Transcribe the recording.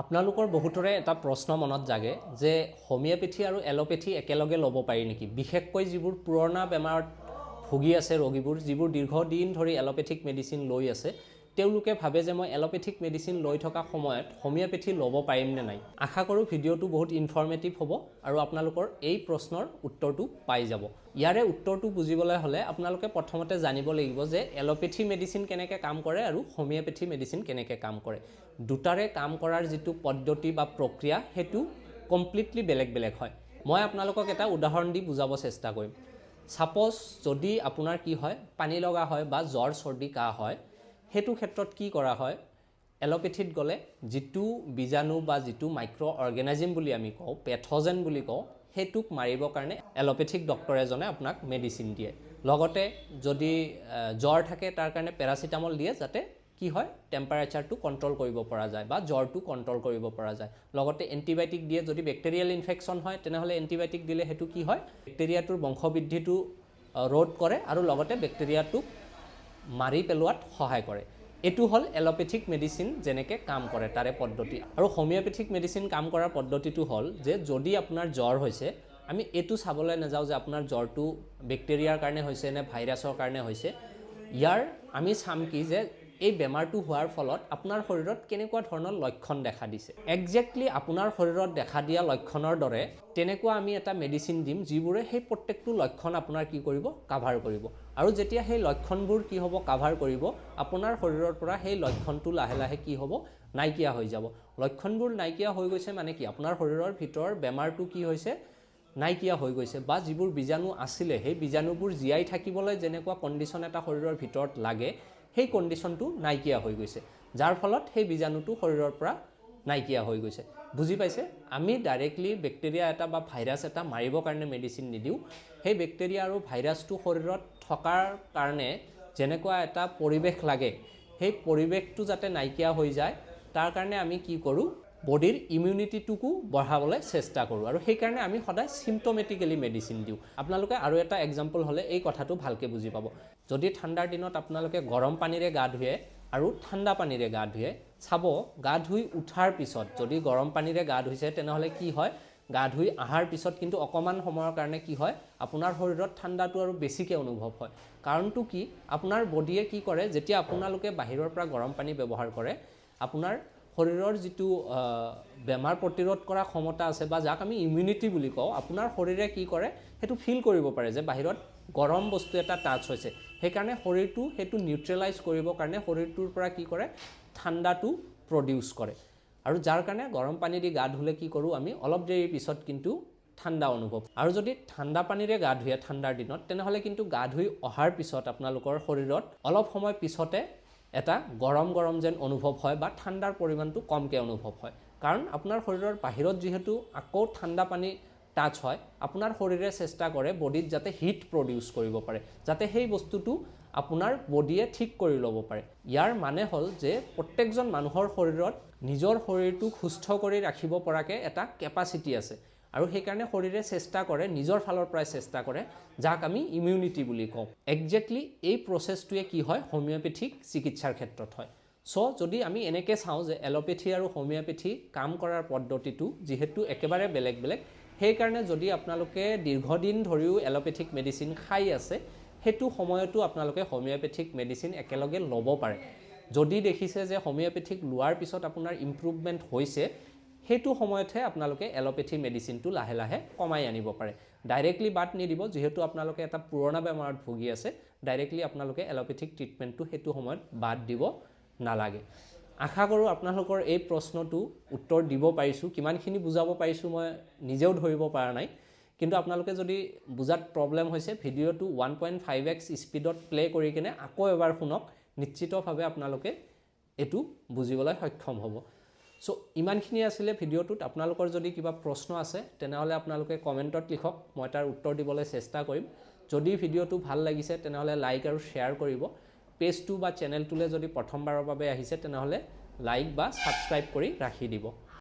আপোনালোকৰ বহুতৰে এটা প্ৰশ্ন মনত জাগে যে হোমিওপ্যাথি আৰু এলোপ্যাথি একেলগে ল'ব পাৰি নেকি বিশেষকৈ যিবোৰ পুৰণা বেমাৰত ভুগি আছে ৰোগীবোৰ যিবোৰ দীৰ্ঘদিন ধৰি এলোপ্যাথিক মেডিচিন লৈ আছে তেওঁলোকে ভাবে যে মই এলোপ্যাথিক মেডিচিন লৈ থকা সময়ত হোমিওপ্যাথি ল'ব পাৰিম নে নাই আশা কৰোঁ ভিডিঅ'টো বহুত ইনফৰ্মেটিভ হ'ব আৰু আপোনালোকৰ এই প্ৰশ্নৰ উত্তৰটো পাই যাব ইয়াৰে উত্তৰটো বুজিবলৈ হ'লে আপোনালোকে প্ৰথমতে জানিব লাগিব যে এলোপ্যাথি মেডিচিন কেনেকৈ কাম কৰে আৰু হোমিওপ্যাথি মেডিচিন কেনেকৈ কাম কৰে দুটাৰে কাম কৰাৰ যিটো পদ্ধতি বা প্ৰক্ৰিয়া হেতু কমপ্লিটলি বেলেগ বেলেগ হয় মই আপোনালোকক এটা উদাহৰণ দি বুজাব চেষ্টা কৰিম সাপোজ যদি আপোনাৰ কি হয় পানী লগা হয় বা জ্বৰ সৰ্দি কাহ হয় হেতু ক্ষেত্ৰত কি কৰা হয় এলোপ্যাথিত গলে যিটো বীজাণু বা যিটো মাইক্ৰো অৰ্গানিজম বুলি আমি কওঁ পেথোজেন বুলি কওঁ হেতুক মাৰিবৰ কাৰণে এলোপ্যাথিক ডক্টৰ এজনে আপোনাক মেডিচিন দিয়ে লগতে যদি জ্বৰ থাকে তাৰ কাৰণে পেৰাচিটামল দিয়ে যাতে কি হয় টেম্পাৰেচাৰটো কন্ট্ৰোল কৰিব পৰা যায় বা জ্বৰটো কন্ট্ৰোল কৰিব পৰা যায় লগতে এন্টিবায়োটিক দিয়ে যদি ব্যাকটেৰিয়াল ইনফেকশন হয় তেনেহলে এন্টিবায়োটিক দিলে হেতু কি হয় ব্যাকটেৰিয়াটোৰ বংশবৃদ্ধিটো ৰোধ কৰে আৰু লগতে ব্যাকটেৰিয়াটো মাৰি পেলোৱাত সহায় কৰে এটু হল এলোপ্যাথিক মেডিচিন যেনেকৈ কাম কৰে তাৰে পদ্ধতি আৰু হোমিওপ্যাথিক মেডিচিন কাম কৰাৰ পদ্ধতিটো হল যে যদি আপোনাৰ জ্বৰ হৈছে আমি এটু চাবলৈ নাযাওঁ যে আপোনাৰ জ্বৰটো ব্যাকটেৰিয়াৰ কাৰণে হৈছে নে ভাইৰাছৰ কাৰণে হৈছে ইয়াৰ আমি চাম কি যে এই বেমাৰটো হোৱাৰ ফলত আপোনাৰ শৰীৰত কেনেকুৱা ধৰণৰ লক্ষণ দেখা দিছে এক্স্যাক্টলি আপোনাৰ শৰীৰত দেখা দিয়া লক্ষণৰ দৰে তেনেকুৱা আমি এটা মেডিচিন দিম যিবোৰে সেই প্ৰত্যেকটো লক্ষণ আপোনাৰ কি কৰিব কভাৰ কৰিব আৰু যেতিয়া সেই লক্ষণবোৰ কি হ'ব কভাৰ কৰিব আপোনাৰ শৰীৰৰ পৰা সেই লক্ষণটো লাহে লাহে কি হ'ব নাইকিয়া হৈ যাব লক্ষণবোৰ নাইকিয়া হৈ গৈছে মানে কি আপোনাৰ শৰীৰৰ ভিতৰ বেমাৰটো কি হৈছে নাইকিয়া হৈ গৈছে বা যিবোৰ বীজাণু আছিল সেই বীজাণুবোৰ জিয়াই থাকিবলৈ যেনেকুৱা কন্ডিশন এটা শৰীৰৰ ভিতৰত লাগে সেই কন্ডিশনটো নাইকিয়া হৈ গৈছে যাৰ ফলত সেই বীজাণুটো শৰীৰৰ পৰা নাইকিয়া হৈ গৈছে বুজি পাইছে আমি ডাইৰেক্টলি ব্যাকটেৰিয়া এটা বা ভাইৰাছ এটা মাৰিবৰ কাৰণে মেডিচিন নিদিও সেই ব্যাকটেৰিয়া আৰু ভাইৰাছটো শৰীৰত থকাৰ কাৰণে যেনেকুৱা এটা পৰিবেশ লাগে সেই পৰিবেশটো যাতে নাইকিয়া হৈ যায় তাৰ কাৰণে আমি কি কৰো বডিৰ ইমিউনিটিটোকো বঢ়াবলৈ চেষ্টা কৰো আৰু সেই কাৰণে আমি সদায় সিম্পটোমেটিক্যালি মেডিচিন দিও আপোনালোকে আৰু এটা এক্সাম্পল হলে এই কথাটো ভালকে বুজি পাব যদি ঠাণ্ডাৰ দিনত আপোনালোকে গৰম পানীৰে গা ধুৱে আৰু ঠাণ্ডা পানীৰে গা ধুৱে চাব গা ধুই উঠাৰ পিছত যদি গৰম পানীৰে গা ধুইছে তেনেহলে কি হয় গা ধুই আহাৰ পিছত কিন্তু অকমান সময়ৰ কাৰণে কি হয় আপোনাৰ শৰীৰত ঠাণ্ডাটো আৰু বেছিকে অনুভৱ হয় কাৰণটো কি আপোনাৰ বডিয়ে কি কৰে যেতিয়া আপোনালোকে বাহিৰৰ পৰা গৰম পানী ব্যৱহাৰ কৰে আপোনাৰ শৰীৰৰ যিটো বেমাৰ প্ৰতিৰোধ কৰা ক্ষমতা আছে বা যাক আমি ইমিউনিটি বুলি কওঁ আপোনাৰ শৰীৰে কি কৰে হেতু ফিল কৰিব পাৰে যে বাহিৰত গৰম বস্তু এটা টাচ হৈছে সেই কাৰণে শৰীৰটো হেতু নিউট্ৰেলাইজ কৰিবৰ কাৰণে শৰীৰটোৰ পৰা কি কৰে ঠাণ্ডাটো প্ৰডিউস কৰে আৰু যাৰ কাৰণে গৰম পানী দি গা ধুলে কি কৰো আমি অলপ দেৰিৰ পিছত কিন্তু ঠাণ্ডা অনুভৱ আৰু যদি ঠাণ্ডা পানীৰে গা ধুৱে ঠাণ্ডাৰ দিনত তেনেহলে কিন্তু গা ধুই অহাৰ পিছত আপোনালোকৰ শৰীৰত অলপ সময় পিছতে এটা গৰম গৰম যেন অনুভৱ হয় বা ঠাণ্ডাৰ পৰিমাণটো কমকে অনুভৱ হয় কাৰণ আপোনাৰ শৰীৰৰ বাহিৰত যেহেতু আকৌ ঠাণ্ডা পানী টাচ হয় আপোনাৰ শৰীৰে চেষ্টা কৰে বডিত যাতে হিট প্ৰডিউস কৰিব পাৰে যাতে সেই বস্তুটো আপোনাৰ বডিয়ে ঠিক কৰি ল'ব পাৰে ইয়াৰ মানে হল যে প্ৰত্যেকজন মানুহৰ শৰীৰত নিজৰ শৰীৰটো সুস্থ কৰি ৰাখিব পৰাকে এটা কেপাসিটি আছে আৰু সেই কাৰণে শৰীৰে চেষ্টা কৰে নিজৰ ফালৰ পৰা চেষ্টা কৰে যাক আমি ইমিউনিটি বুলি কওঁ এক্স্যাক্টলি এই প্ৰসেছটোৱে কি হয় হোমিওপ্যাথিক চিকিৎসাৰ ক্ষেত্ৰত হয় সো যদি আমি এনেকৈ চাওঁ যে এলোপ্যাথি আৰু হোমিওপ্যাথি কাম কৰাৰ পদ্ধতিটো যেহেতু একেবাৰে বেলেগ বেলেগ সেই কাৰণে যদি আপোনালোকে দীৰ্ঘদিন ধৰিও এলোপ্যাথিক মেডিচিন খাই আছে হেতু সময়তো আপোনালোকে হোমিওপ্যাথিক মেডিচিন একেলগে ল'ব পাৰে যদি দেখিছে যে হোমিওপ্যাথিক লোৱাৰ পিছত আপোনাৰ ইমপ্ৰুভমেন্ট হৈছে হেতু সময়তহে আপোনালোকে এলোপ্যাথি মেডিচিনটো লাহে লাহে কমাই আনিব পাৰে ডাইৰেক্টলি বাদ নিদিব যেহেতু আপোনালোকে এটা পুৰণা বেমাৰত ভুগি আছে ডাইৰেক্টলি আপোনালোকে এলোপ্যাথিক ট্ৰিটমেন্টটো হেতু সময়ত বাদ দিব নালাগে আশা কৰোঁ আপোনালোকৰ এই প্ৰশ্নটো উত্তৰ দিব পাৰিছো কিমানখিনি বুজাব পাৰিছো মই নিজেও ধৰিব পৰা নাই কিন্তু আপোনালোকে যদি বুজাত প্ৰবলেম হৈছে ভিডিওটো 1.5x স্পিডত প্লে কৰি কিনে আকৌ এবাৰ শুনক নিশ্চিতভাৱে আপোনালোকে এটু বুজিবলৈ সক্ষম হ'ব সো ইমানখিনি আছিল ভিডিওটোত আপোনালোকৰ যদি কিবা প্ৰশ্ন আছে তেনেহলে আপোনালোকে কমেন্টত লিখক মই তাৰ উত্তৰ দিবলৈ চেষ্টা কৰিম যদি ভিডিওটো ভাল লাগিছে তেনেহলে লাইক আৰু শেয়াৰ কৰিব পেজটো বা চেনেলটোলে যদি প্ৰথমবাৰৰ বাবে আহিছে তেনেহলে লাইক বা সাবস্ক্ৰাইব কৰি ৰাখি দিব